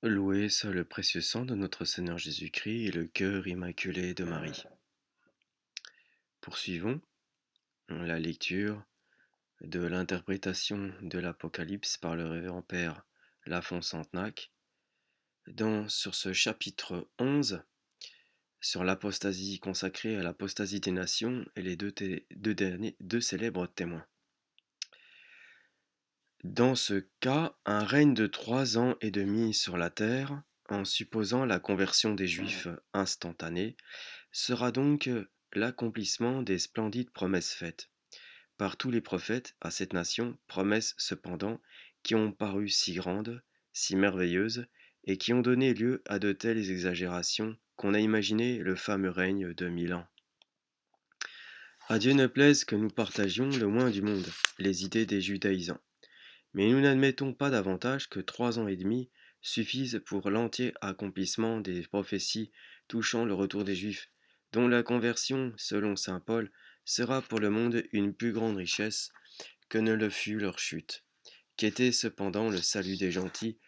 Loué soit le précieux sang de notre Seigneur Jésus-Christ et le cœur immaculé de Marie. Poursuivons la lecture de l'interprétation de l'Apocalypse par le révérend Père Lafont Santenac sur ce chapitre 11 sur l'apostasie consacrée à l'apostasie des nations et les deux célèbres témoins. Dans ce cas, un règne de 3 ans et demi sur la terre, en supposant la conversion des Juifs instantanée, sera donc l'accomplissement des splendides promesses faites par tous les prophètes à cette nation, promesses cependant qui ont paru si grandes, si merveilleuses, et qui ont donné lieu à de telles exagérations qu'on a imaginé le fameux règne de 1000 ans. À Dieu ne plaise que nous partagions le moins du monde les idées des judaïsants, mais nous n'admettons pas davantage que 3 ans et demi suffisent pour l'entier accomplissement des prophéties touchant le retour des Juifs, dont la conversion, selon saint Paul, sera pour le monde une plus grande richesse que ne le fut leur chute, qu'était cependant le salut des gentils,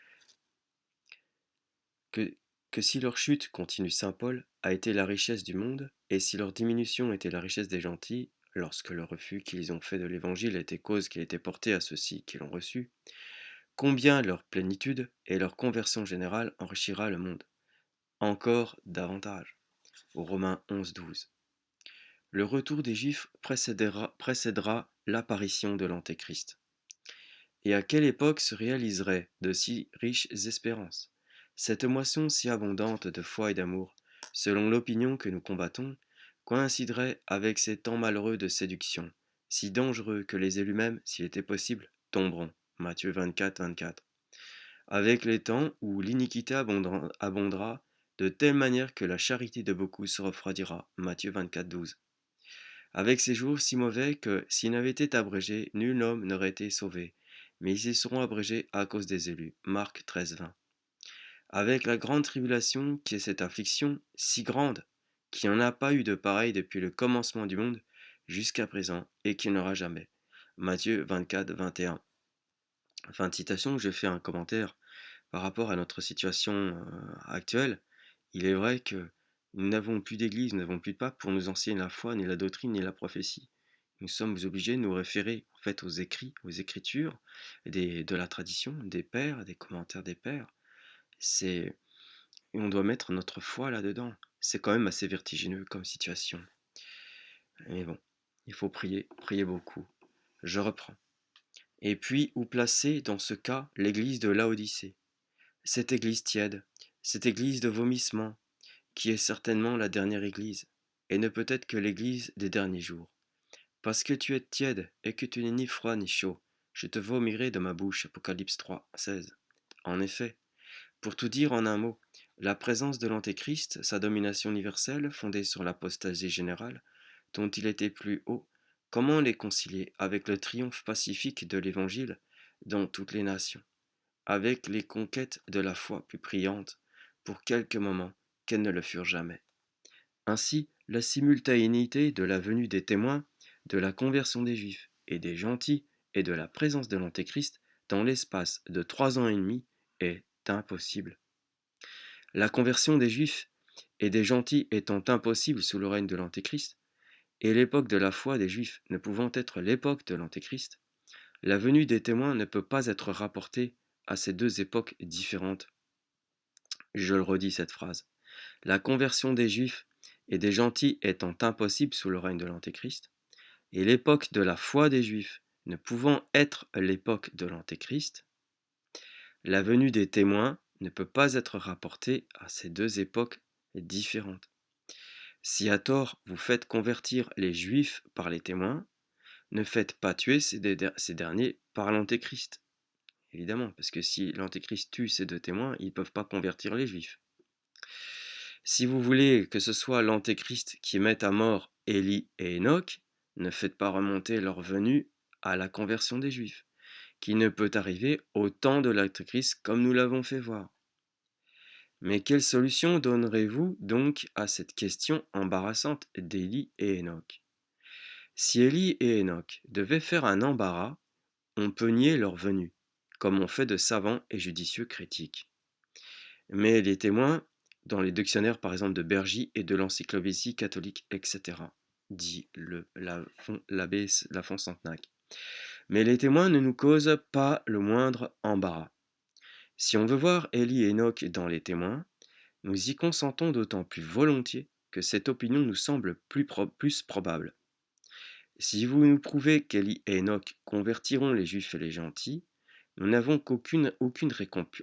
que, que si leur chute, continue saint Paul, a été la richesse du monde, et si leur diminution était la richesse des gentils, lorsque le refus qu'ils ont fait de l'Évangile était cause qui était portée à ceux-ci qui l'ont reçu, combien leur plénitude et leur conversion générale enrichira le monde, encore davantage. Aux Romains 11-12. Le retour des Juifs précédera l'apparition de l'Antéchrist. Et à quelle époque se réaliseraient de si riches espérances, cette moisson si abondante de foi et d'amour, selon l'opinion que nous combattons, coïnciderait avec ces temps malheureux de séduction, si dangereux que les élus même, s'il était possible, tomberont. Matthieu 24-24. Avec les temps où l'iniquité abondera de telle manière que la charité de beaucoup se refroidira. Matthieu 24-12. Avec ces jours si mauvais que, s'ils n'avaient été abrégés, nul homme n'aurait été sauvé, mais ils y seront abrégés à cause des élus. Marc 13-20. Avec la grande tribulation qui est cette affliction si grande, qu'il n'y en a pas eu de pareille depuis le commencement du monde jusqu'à présent, et qu'il n'y en aura jamais. Matthieu 24-21. Fin de citation, je fais un commentaire par rapport à notre situation actuelle. Il est vrai que nous n'avons plus d'église, nous n'avons plus de pape pour nous enseigner la foi, ni la doctrine, ni la prophétie. Nous sommes obligés de nous référer en fait aux écrits, aux écritures, de la tradition, des pères, des commentaires des pères. Et on doit mettre notre foi là-dedans. C'est quand même assez vertigineux comme situation. Mais bon, il faut prier, prier beaucoup. Je reprends. Et puis, où placer dans ce cas l'église de Laodicée? Cette église tiède, cette église de vomissement, qui est certainement la dernière église, et ne peut être que l'église des derniers jours. Parce que tu es tiède, et que tu n'es ni froid ni chaud, je te vomirai de ma bouche. Apocalypse 3-16. En effet, pour tout dire en un mot, la présence de l'Antéchrist, sa domination universelle, fondée sur l'apostasie générale, dont il était plus haut, comment les concilier avec le triomphe pacifique de l'Évangile dans toutes les nations, avec les conquêtes de la foi plus brillantes, pour quelques moments, qu'elles ne le furent jamais. Ainsi, la simultanéité de la venue des témoins, de la conversion des Juifs et des gentils et de la présence de l'Antéchrist dans l'espace de 3 ans et demi est impossible. La conversion des Juifs et des gentils étant impossible sous le règne de l'Antéchrist, et l'époque de la foi des Juifs ne pouvant être l'époque de l'Antéchrist, la venue des témoins ne peut pas être rapportée à ces deux époques différentes. Je le redis cette phrase. La conversion des Juifs et des gentils étant impossible sous le règne de l'Antéchrist, et l'époque de la foi des Juifs ne pouvant être l'époque de l'Antéchrist, la venue des témoins ne peut pas être rapportée à ces deux époques différentes. Si à tort vous faites convertir les Juifs par les témoins, ne faites pas tuer ces derniers par l'Antéchrist. Évidemment, parce que si l'Antéchrist tue ces deux témoins, ils ne peuvent pas convertir les Juifs. Si vous voulez que ce soit l'Antéchrist qui mette à mort Élie et Enoch, ne faites pas remonter leur venue à la conversion des Juifs, qui ne peut arriver au temps de l'Antéchrist comme nous l'avons fait voir. Mais quelle solution donnerez-vous donc à cette question embarrassante d'Élie et Enoch? Si Élie et Enoch devaient faire un embarras, on peut nier leur venue, comme on fait de savants et judicieux critiques. mais les témoins, dans les dictionnaires par exemple de Bergy et de l'Encyclopédie catholique, etc., dit l'abbé Lafont Santenac. Mais les témoins ne nous causent pas le moindre embarras. Si on veut voir Élie et Enoch dans les témoins, nous y consentons d'autant plus volontiers que cette opinion nous semble plus probable. Si vous nous prouvez qu'Élie et Enoch convertiront les Juifs et les gentils, nous n'avons aucune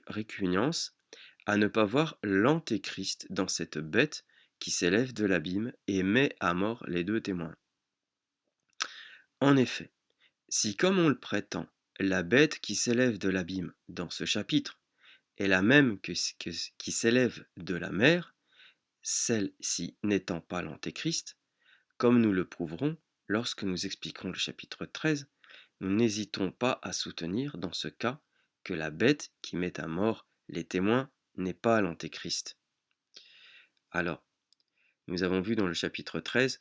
répugnance à ne pas voir l'Antéchrist dans cette bête qui s'élève de l'abîme et met à mort les deux témoins. En effet, si comme on le prétend, la bête qui s'élève de l'abîme dans ce chapitre est la même qui s'élève de la mer, celle-ci n'étant pas l'Antéchrist, comme nous le prouverons lorsque nous expliquerons le chapitre 13, nous n'hésitons pas à soutenir dans ce cas que la bête qui met à mort les témoins n'est pas l'Antéchrist. Alors, nous avons vu dans le chapitre 13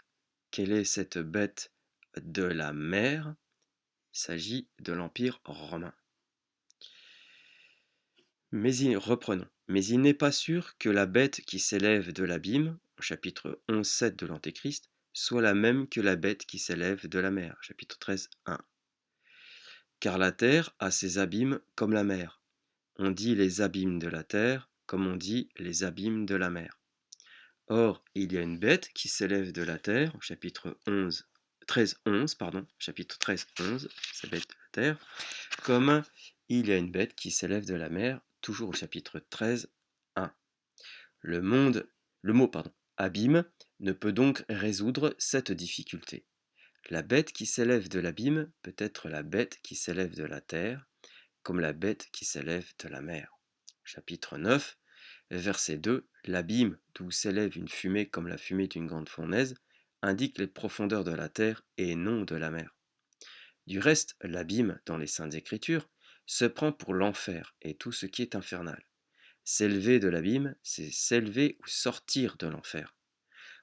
quelle est cette bête de la mer. Il s'agit de l'Empire romain. Reprenons. Mais il n'est pas sûr que la bête qui s'élève de l'abîme, au chapitre 11.7 de l'Antéchrist, soit la même que la bête qui s'élève de la mer, chapitre 13.1. Car la terre a ses abîmes comme la mer. On dit les abîmes de la terre comme on dit les abîmes de la mer. Or, il y a une bête qui s'élève de la terre, au chapitre 13.11, chapitre 13.11, c'est bête de la terre, comme il y a une bête qui s'élève de la mer, toujours au chapitre 13.1. Le mot abîme ne peut donc résoudre cette difficulté. La bête qui s'élève de l'abîme peut être la bête qui s'élève de la terre, comme la bête qui s'élève de la mer. Chapitre 9, verset 2, l'abîme d'où s'élève une fumée comme la fumée d'une grande fournaise indique les profondeurs de la terre et non de la mer. Du reste, l'abîme, dans les Saintes Écritures, se prend pour l'enfer et tout ce qui est infernal. S'élever de l'abîme, c'est s'élever ou sortir de l'enfer.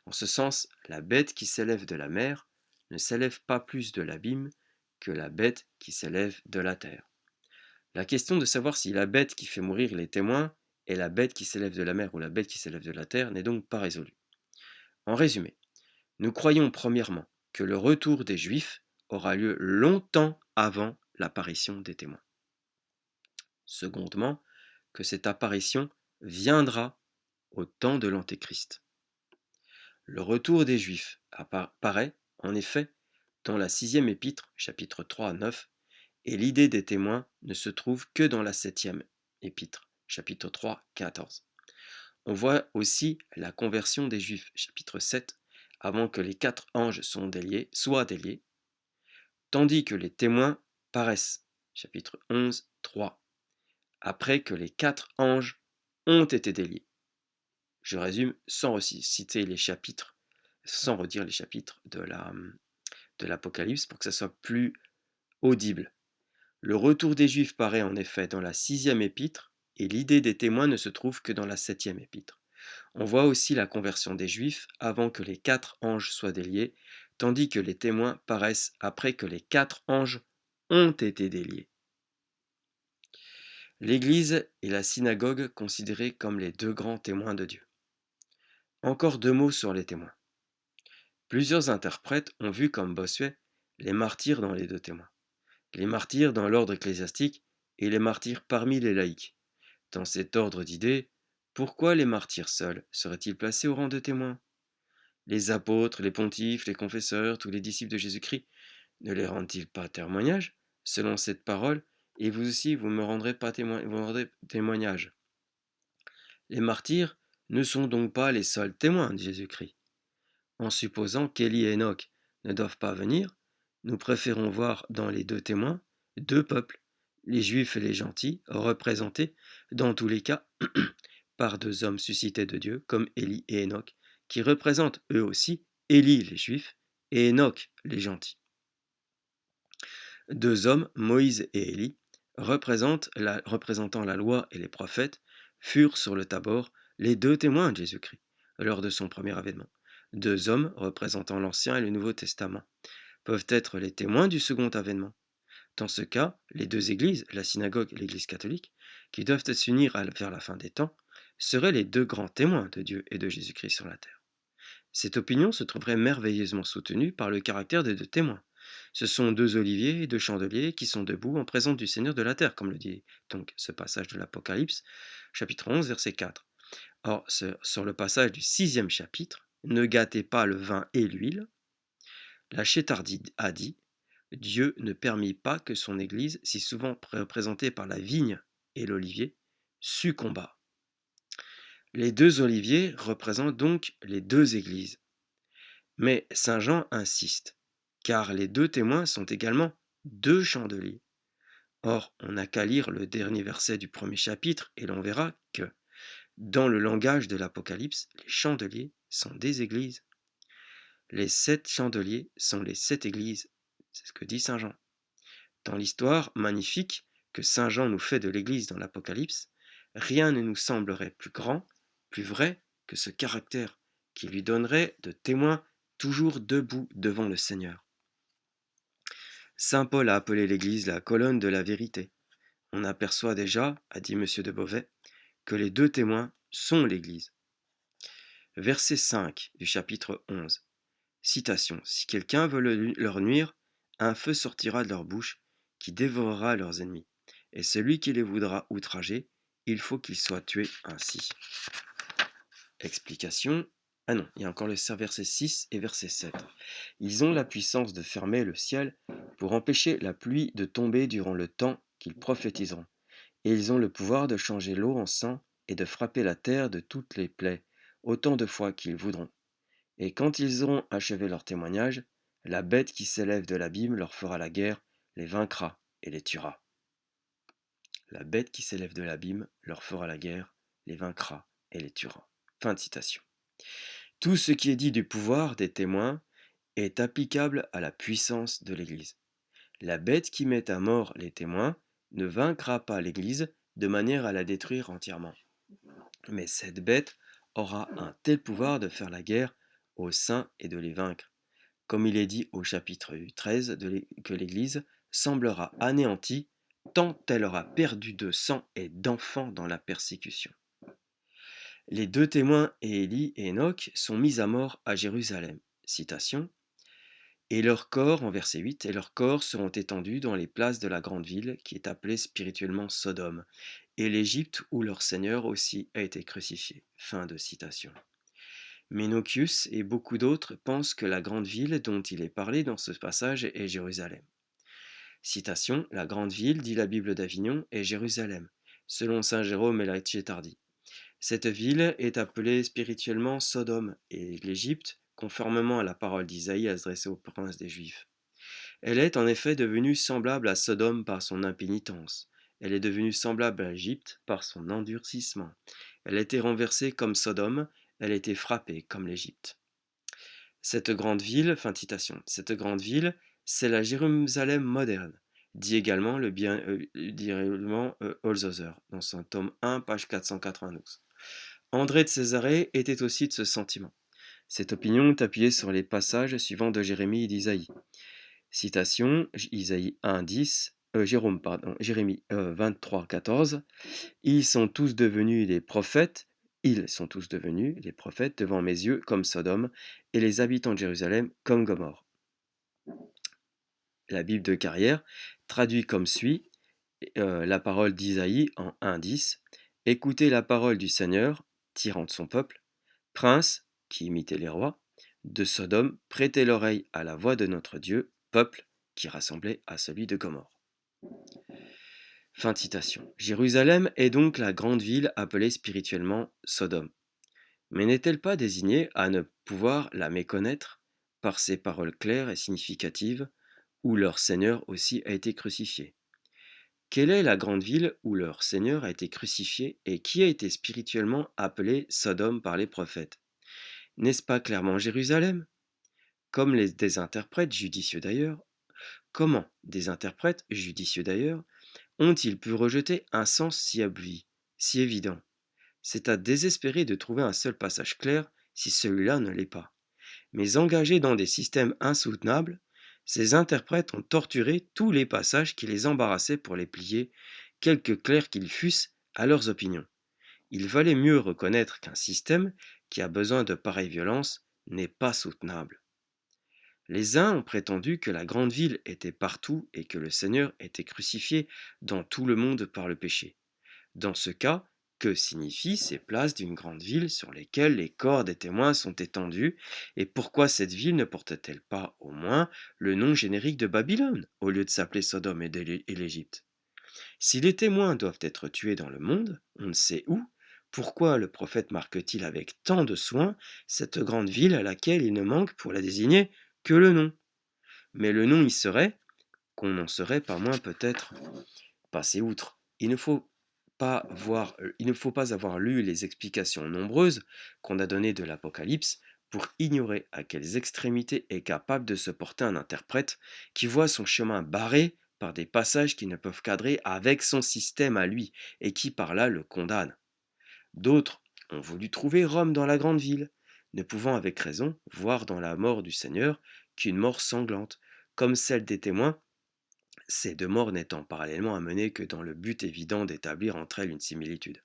En ce sens, la bête qui s'élève de la mer ne s'élève pas plus de l'abîme que la bête qui s'élève de la terre. La question de savoir si la bête qui fait mourir les témoins est la bête qui s'élève de la mer ou la bête qui s'élève de la terre n'est donc pas résolue. En résumé, nous croyons premièrement que le retour des Juifs aura lieu longtemps avant l'apparition des témoins. Secondement, que cette apparition viendra au temps de l'Antéchrist. Le retour des Juifs apparaît, en effet, dans la 6e épître, chapitre 3 à 9, et l'idée des témoins ne se trouve que dans la 7e épître, chapitre 3, 14. On voit aussi la conversion des Juifs, chapitre 7, avant que les 4 anges soient déliés, tandis que les témoins paraissent, chapitre 11, 3, après que les 4 anges ont été déliés. Je résume sans citer les chapitres, sans redire les chapitres de l'Apocalypse pour que ça soit plus audible. Le retour des Juifs paraît en effet dans la 6e épître et l'idée des témoins ne se trouve que dans la 7e épître. On voit aussi la conversion des Juifs avant que les 4 anges soient déliés, tandis que les témoins paraissent après que les 4 anges ont été déliés. L'Église et la synagogue considérées comme les 2 grands témoins de Dieu. Encore 2 mots sur les témoins. Plusieurs interprètes ont vu comme Bossuet les martyrs dans les 2 témoins. Les martyrs dans l'ordre ecclésiastique et les martyrs parmi les laïcs. Dans cet ordre d'idées, pourquoi les martyrs seuls seraient-ils placés au rang de témoins? Les apôtres, les pontifes, les confesseurs, tous les disciples de Jésus-Christ, ne les rendent-ils pas témoignage, selon cette parole, et vous aussi, vous me rendrez témoignage? Les martyrs ne sont donc pas les seuls témoins de Jésus-Christ. En supposant qu'Élie et Enoch ne doivent pas venir, nous préférons voir dans les 2 témoins 2 peuples, les Juifs et les gentils, représentés, dans tous les cas, par 2 hommes suscités de Dieu, comme Élie et Enoch, qui représentent eux aussi Élie les Juifs et Enoch les gentils. 2 hommes, Moïse et Élie, représentant la loi et les prophètes, furent sur le Tabor les 2 témoins de Jésus-Christ, lors de son premier avènement. 2 hommes, représentant l'Ancien et le Nouveau Testament, peuvent être les témoins du second avènement. Dans ce cas, les 2 églises, la synagogue et l'église catholique, qui doivent s'unir vers la fin des temps, seraient les deux grands témoins de Dieu et de Jésus-Christ sur la terre. Cette opinion se trouverait merveilleusement soutenue par le caractère des deux témoins. Ce sont deux oliviers et deux chandeliers qui sont debout en présence du Seigneur de la terre, comme le dit donc ce passage de l'Apocalypse, chapitre 11, verset 4. Or, sur le passage du 6e chapitre, ne gâtez pas le vin et l'huile, la Chétardie a dit, Dieu ne permit pas que son Église, si souvent représentée par la vigne et l'olivier, succomba. Les deux oliviers représentent donc les deux églises. Mais saint Jean insiste, car les deux témoins sont également deux chandeliers. Or, on n'a qu'à lire le dernier verset du premier chapitre et l'on verra que, dans le langage de l'Apocalypse, les chandeliers sont des églises. Les 7 chandeliers sont les 7 églises, c'est ce que dit saint Jean. Dans l'histoire magnifique que saint Jean nous fait de l'église dans l'Apocalypse, rien ne nous semblerait plus grand, plus vrai que ce caractère qui lui donnerait de témoins toujours debout devant le Seigneur. Saint Paul a appelé l'Église la colonne de la vérité. On aperçoit déjà, a dit M. de Beauvais, que les deux témoins sont l'Église. Verset 5 du chapitre 11. Citation. Si quelqu'un veut leur nuire, un feu sortira de leur bouche qui dévorera leurs ennemis. Et celui qui les voudra outrager, il faut qu'il soit tué ainsi. Explication. Ah non, il y a encore le verset 6 et verset 7. Ils ont la puissance de fermer le ciel pour empêcher la pluie de tomber durant le temps qu'ils prophétiseront. Et ils ont le pouvoir de changer l'eau en sang et de frapper la terre de toutes les plaies, autant de fois qu'ils voudront. Et quand ils auront achevé leur témoignage, la bête qui s'élève de l'abîme leur fera la guerre, les vaincra et les tuera. La bête qui s'élève de l'abîme leur fera la guerre, les vaincra et les tuera. Fin de citation. Tout ce qui est dit du pouvoir des témoins est applicable à la puissance de l'Église. La bête qui met à mort les témoins ne vaincra pas l'Église de manière à la détruire entièrement. Mais cette bête aura un tel pouvoir de faire la guerre aux saints et de les vaincre. Comme il est dit au chapitre 13 que l'Église semblera anéantie tant elle aura perdu de sang et d'enfants dans la persécution. Les deux témoins, Élie et Enoch, sont mis à mort à Jérusalem. Citation. Et leurs corps, en verset 8, et leurs corps seront étendus dans les places de la grande ville, qui est appelée spirituellement Sodome, et l'Égypte où leur Seigneur aussi a été crucifié. Fin de citation. Ménochius et beaucoup d'autres pensent que la grande ville dont il est parlé dans ce passage est Jérusalem. Citation. La grande ville, dit la Bible d'Avignon, est Jérusalem, selon saint Jérôme et la Chétardie. Cette ville est appelée spirituellement Sodome et l'Égypte, conformément à la parole d'Isaïe adressée au prince des Juifs. Elle est en effet devenue semblable à Sodome par son impénitence. Elle est devenue semblable à l'Égypte par son endurcissement. Elle a été renversée comme Sodome, elle a été frappée comme l'Égypte. Cette grande ville, cette grande ville, c'est la Jérusalem moderne, dit également Holzhauser, dans son tome 1, page 492. André de Césarée était aussi de ce sentiment. Cette opinion est appuyée sur les passages suivants de Jérémie et d'Isaïe. Citation, Isaïe 1, 10, Jérémie 23, 14. Ils sont tous devenus des prophètes devant mes yeux comme Sodome, et les habitants de Jérusalem comme Gomorrhe. La Bible de Carrière traduit comme suit la parole d'Isaïe en 1, 10. Écoutez la parole du Seigneur, tyran de son peuple, prince, qui imitait les rois, de Sodome, prêtez l'oreille à la voix de notre Dieu, peuple, qui rassemblait à celui de Gomorrhe. Fin de citation. Jérusalem est donc la grande ville appelée spirituellement Sodome. Mais n'est-elle pas désignée à ne pouvoir la méconnaître par ses paroles claires et significatives, où leur Seigneur aussi a été crucifié? Quelle est la grande ville où leur Seigneur a été crucifié et qui a été spirituellement appelée Sodome par les prophètes? N'est-ce pas clairement Jérusalem? Comment des interprètes judicieux d'ailleurs, ont-ils pu rejeter un sens si évident? C'est à désespérer de trouver un seul passage clair si celui-là ne l'est pas. Mais engagés dans des systèmes insoutenables, ces interprètes ont torturé tous les passages qui les embarrassaient pour les plier, quelque clairs qu'ils fussent, à leurs opinions. Il valait mieux reconnaître qu'un système qui a besoin de pareille violence n'est pas soutenable. Les uns ont prétendu que la grande ville était partout et que le Seigneur était crucifié dans tout le monde par le péché. Dans ce cas, que signifient ces places d'une grande ville sur lesquelles les corps des témoins sont étendus, et pourquoi cette ville ne porte-t-elle pas au moins le nom générique de Babylone, au lieu de s'appeler Sodome et l'Égypte? Si les témoins doivent être tués dans le monde, on ne sait où, pourquoi le prophète marque-t-il avec tant de soin cette grande ville à laquelle il ne manque pour la désigner que le nom? Mais le nom y serait, qu'on n'en serait pas moins peut-être passer outre. Il ne faut pas avoir lu les explications nombreuses qu'on a données de l'Apocalypse pour ignorer à quelles extrémités est capable de se porter un interprète qui voit son chemin barré par des passages qui ne peuvent cadrer avec son système à lui et qui par là le condamnent. D'autres ont voulu trouver Rome dans la grande ville, ne pouvant avec raison voir dans la mort du Seigneur qu'une mort sanglante, comme celle des témoins, ces deux morts n'étant parallèlement amenées que dans le but évident d'établir entre elles une similitude.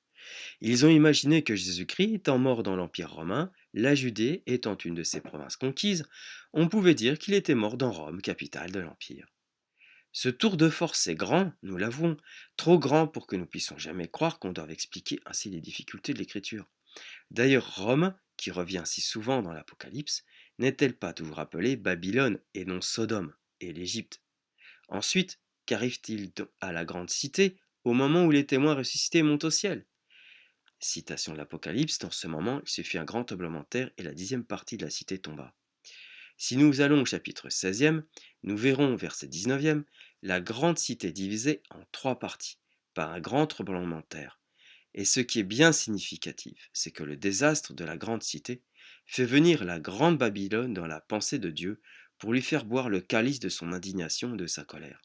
Ils ont imaginé que Jésus-Christ étant mort dans l'Empire romain, la Judée étant une de ses provinces conquises, on pouvait dire qu'il était mort dans Rome, capitale de l'Empire. Ce tour de force est grand, nous l'avouons, trop grand pour que nous puissions jamais croire qu'on doive expliquer ainsi les difficultés de l'écriture. D'ailleurs, Rome, qui revient si souvent dans l'Apocalypse, n'est-elle pas toujours appelée Babylone et non Sodome et l'Égypte? Ensuite, qu'arrive-t-il à la grande cité au moment où les témoins ressuscités montent au ciel? Citation de l'Apocalypse, dans ce moment, il suffit un grand tremblement de terre et la 10e partie de la cité tomba. Si nous allons au chapitre 16e, nous verrons, verset 19e, la grande cité divisée en 3 parties, par un grand tremblement de terre. Et ce qui est bien significatif, c'est que le désastre de la grande cité fait venir la grande Babylone dans la pensée de Dieu pour lui faire boire le calice de son indignation et de sa colère.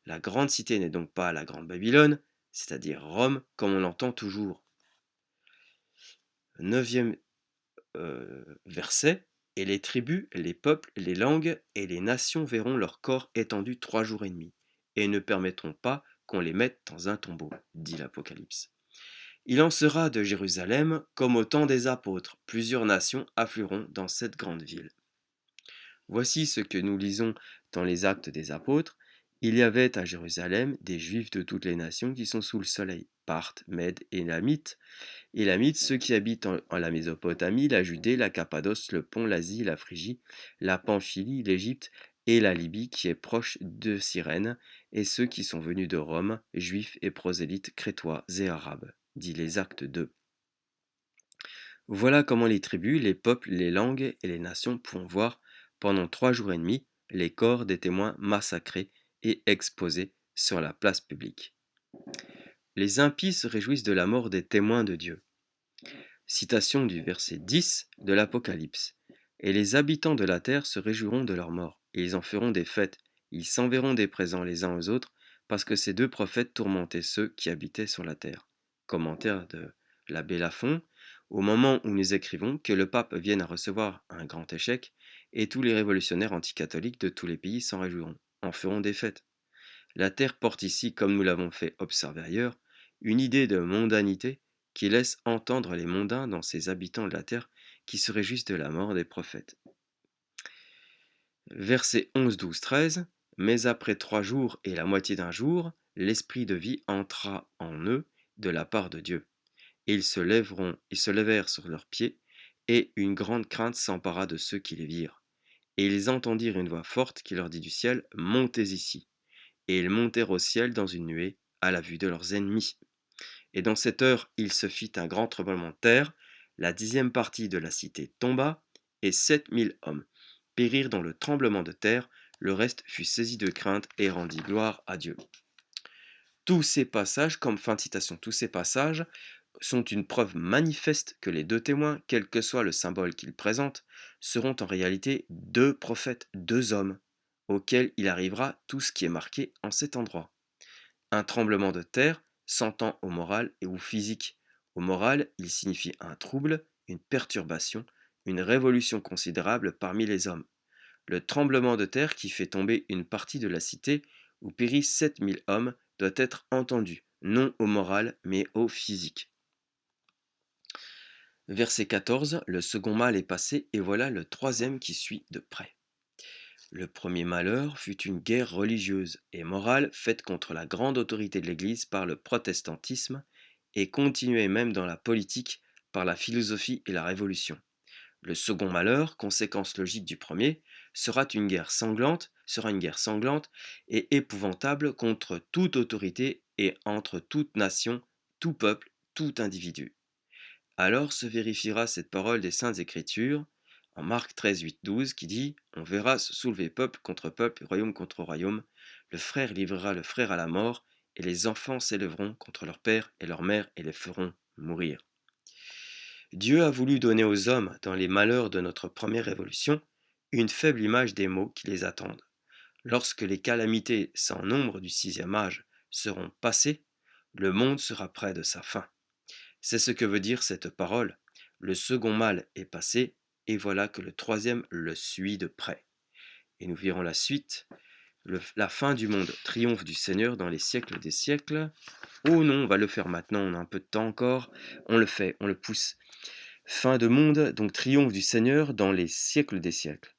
La grande cité n'est donc pas la grande Babylone, c'est-à-dire Rome, comme on l'entend toujours. 9e verset. Et les tribus, les peuples, les langues et les nations verront leur corps étendu 3 jours et demi, et ne permettront pas qu'on les mette dans un tombeau, dit l'Apocalypse. Il en sera de Jérusalem comme au temps des apôtres, plusieurs nations afflueront dans cette grande ville. Voici ce que nous lisons dans les Actes des Apôtres. Il y avait à Jérusalem des Juifs de toutes les nations qui sont sous le soleil, Parthes, Mèdes et Élamites, ceux qui habitent en la Mésopotamie, la Judée, la Cappadoce, le Pont, l'Asie, la Phrygie, la Pamphylie, l'Égypte et la Libye qui est proche de Cyrène, et ceux qui sont venus de Rome, Juifs et prosélytes crétois et arabes, dit les Actes 2. Voilà comment les tribus, les peuples, les langues et les nations pourront voir pendant 3 jours et demi les corps des témoins massacrés et exposés sur la place publique. Les impies se réjouissent de la mort des témoins de Dieu. Citation du verset 10 de l'Apocalypse. Et les habitants de la terre se réjouiront de leur mort, et ils en feront des fêtes. Ils s'enverront des présents les uns aux autres, parce que ces deux prophètes tourmentaient ceux qui habitaient sur la terre. Commentaire de l'abbé Lafont. Au moment où nous écrivons, que le pape vienne à recevoir un grand échec, et tous les révolutionnaires anticatholiques de tous les pays s'en réjouiront, en feront des fêtes. La terre porte ici, comme nous l'avons fait observer ailleurs, une idée de mondanité qui laisse entendre les mondains dans ces habitants de la terre qui se réjouissent de la mort des prophètes. Versets 11, 12, 13. Mais après 3 jours et la moitié d'un jour, l'esprit de vie entra en eux de la part de Dieu. Et ils se levèrent sur leurs pieds, et une grande crainte s'empara de ceux qui les virent. Et ils entendirent une voix forte qui leur dit du ciel, montez ici. Et ils montèrent au ciel dans une nuée, à la vue de leurs ennemis. Et dans cette heure, il se fit un grand tremblement de terre, la 10e partie de la cité tomba, et 7000 hommes périrent dans le tremblement de terre, le reste fut saisi de crainte et rendit gloire à Dieu. Tous ces passages, comme fin de citation, tous ces passages sont une preuve manifeste que les deux témoins, quel que soit le symbole qu'ils présentent, seront en réalité deux prophètes, deux hommes, auxquels il arrivera tout ce qui est marqué en cet endroit. Un tremblement de terre s'entend au moral et au physique. Au moral, il signifie un trouble, une perturbation, une révolution considérable parmi les hommes. Le tremblement de terre qui fait tomber une partie de la cité où périssent 7000 hommes doit être entendu, non au moral mais au physique. Verset 14, le second mal est passé et voilà le troisième qui suit de près. Le premier malheur fut une guerre religieuse et morale faite contre la grande autorité de l'Église par le protestantisme et continuée même dans la politique par la philosophie et la révolution. Le second malheur, conséquence logique du premier, sera une guerre sanglante et épouvantable contre toute autorité et entre toute nation, tout peuple, tout individu. Alors se vérifiera cette parole des Saintes Écritures en Marc 13, 8, 12 qui dit: On verra se soulever peuple contre peuple, royaume contre royaume. Le frère livrera le frère à la mort, et les enfants s'élèveront contre leur père et leur mère et les feront mourir. Dieu a voulu donner aux hommes, dans les malheurs de notre première révolution, une faible image des maux qui les attendent. Lorsque les calamités sans nombre du sixième âge seront passées, le monde sera près de sa fin. C'est ce que veut dire cette parole. Le second mal est passé, et voilà que le troisième le suit de près. Et nous verrons la suite. La fin du monde, triomphe du Seigneur dans les siècles des siècles. Oh non, on va le faire maintenant, on a un peu de temps encore. On le fait, on le pousse. Fin de monde, donc triomphe du Seigneur dans les siècles des siècles.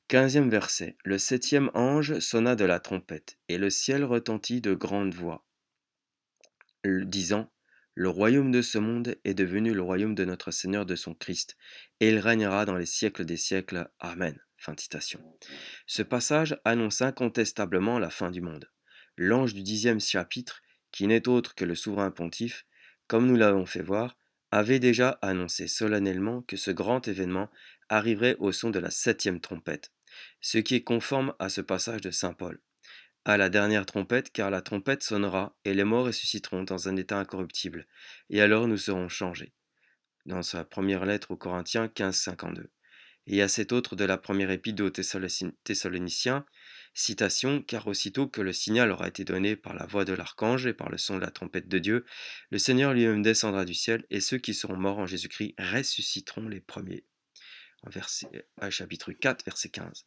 15e verset. Le septième ange sonna de la trompette, et le ciel retentit de grandes voix, disant: Le royaume de ce monde est devenu le royaume de notre Seigneur de son Christ, et il régnera dans les siècles des siècles. Amen. Fin de citation. Ce passage annonce incontestablement la fin du monde. L'ange du 10e chapitre, qui n'est autre que le souverain pontife, comme nous l'avons fait voir, avait déjà annoncé solennellement que ce grand événement arriverait au son de la septième trompette, ce qui est conforme à ce passage de saint Paul. À la dernière trompette, car la trompette sonnera, et les morts ressusciteront dans un état incorruptible, et alors nous serons changés. Dans sa première lettre aux Corinthiens 15,52. Et à cet autre de la première épître aux Thessaloniciens, citation: Car aussitôt que le signal aura été donné par la voix de l'archange et par le son de la trompette de Dieu, le Seigneur lui-même descendra du ciel, et ceux qui seront morts en Jésus-Christ ressusciteront les premiers. Chapitre 4, verset 15.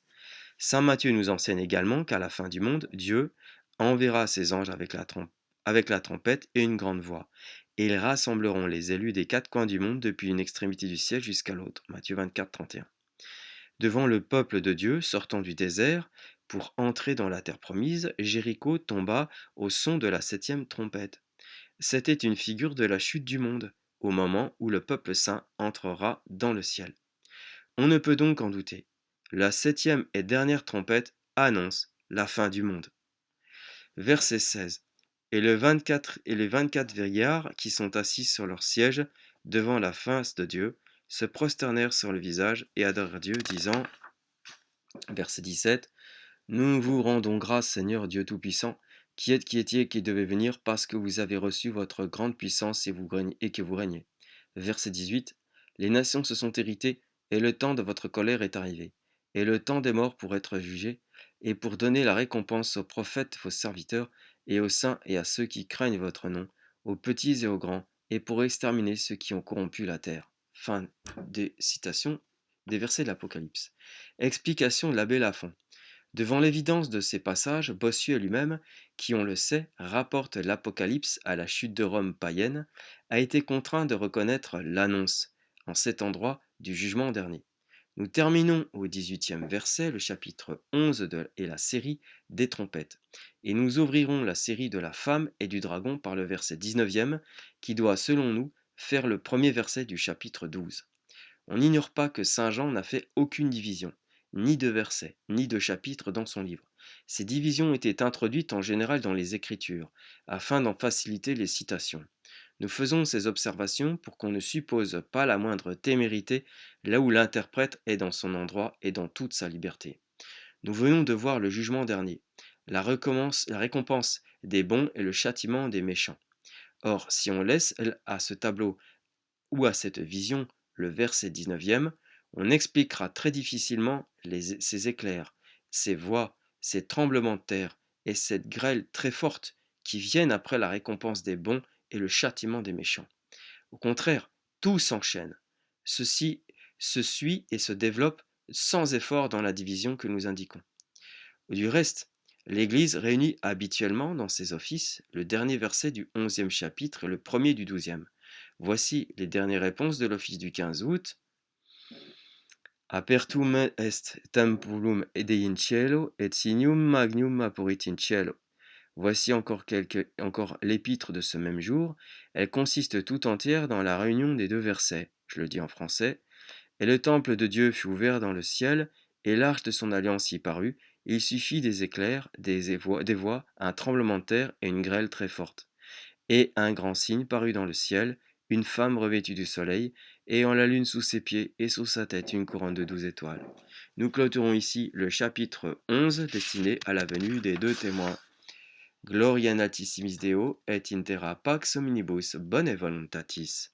Saint Matthieu nous enseigne également qu'à la fin du monde, Dieu enverra ses anges avec la trompette et une grande voix, et ils rassembleront les élus des quatre coins du monde depuis une extrémité du ciel jusqu'à l'autre. Matthieu 24, 31. Devant le peuple de Dieu sortant du désert pour entrer dans la terre promise, Jéricho tomba au son de la septième trompette. C'était une figure de la chute du monde, au moment où le peuple saint entrera dans le ciel. On ne peut donc en douter. La septième et dernière trompette annonce la fin du monde. Verset 16. Et les 24 vieillards qui sont assis sur leur siège devant la face de Dieu se prosternèrent sur le visage et adorèrent Dieu, disant, verset 17, Nous vous rendons grâce, Seigneur Dieu Tout-Puissant, qui étiez et qui devez venir, parce que vous avez reçu votre grande puissance et que vous régnez. Verset 18. Les nations se sont héritées, et le temps de votre colère est arrivé, et le temps des morts pour être jugés, et pour donner la récompense aux prophètes, vos serviteurs, et aux saints et à ceux qui craignent votre nom, aux petits et aux grands, et pour exterminer ceux qui ont corrompu la terre. Fin des citations des versets de l'Apocalypse. Explication de l'abbé Lafont. Devant l'évidence de ces passages, Bossuet lui-même, qui on le sait, rapporte l'Apocalypse à la chute de Rome païenne, a été contraint de reconnaître l'annonce, en cet endroit, du jugement dernier. Nous terminons au 18e verset, le chapitre 11 et la série des trompettes, et nous ouvrirons la série de la femme et du dragon par le verset 19e, qui doit, selon nous, faire le premier verset du chapitre 12. On n'ignore pas que saint Jean n'a fait aucune division, ni de versets, ni de chapitres dans son livre. Ces divisions étaient introduites en général dans les Écritures, afin d'en faciliter les citations. Nous faisons ces observations pour qu'on ne suppose pas la moindre témérité là où l'interprète est dans son endroit et dans toute sa liberté. Nous venons de voir le jugement dernier, la récompense des bons et le châtiment des méchants. Or, si on laisse à ce tableau ou à cette vision le verset 19e, on expliquera très difficilement ces éclairs, ces voix, ces tremblements de terre et cette grêle très forte qui viennent après la récompense des bons et le châtiment des méchants. Au contraire, tout s'enchaîne. Ceci se suit et se développe sans effort dans la division que nous indiquons. Du reste, l'Église réunit habituellement dans ses offices le dernier verset du 11e chapitre et le premier du 12e. Voici les dernières réponses de l'office du 15 août. Apertum est tempulum Dei in cielo, et signum magnum appurit in cielo. Voici encore l'épître de ce même jour. Elle consiste tout entière dans la réunion des deux versets. Je le dis en français. Et le temple de Dieu fut ouvert dans le ciel, et l'arche de son alliance y parut. Et il suffit des éclairs, des voix, un tremblement de terre et une grêle très forte. Et un grand signe parut dans le ciel, une femme revêtue du soleil, ayant la lune sous ses pieds et sous sa tête une couronne de 12 étoiles. Nous clôturons ici le chapitre 11 destiné à la venue des deux témoins. Gloria natissimis Deo et in terra pax hominibus bonae voluntatis.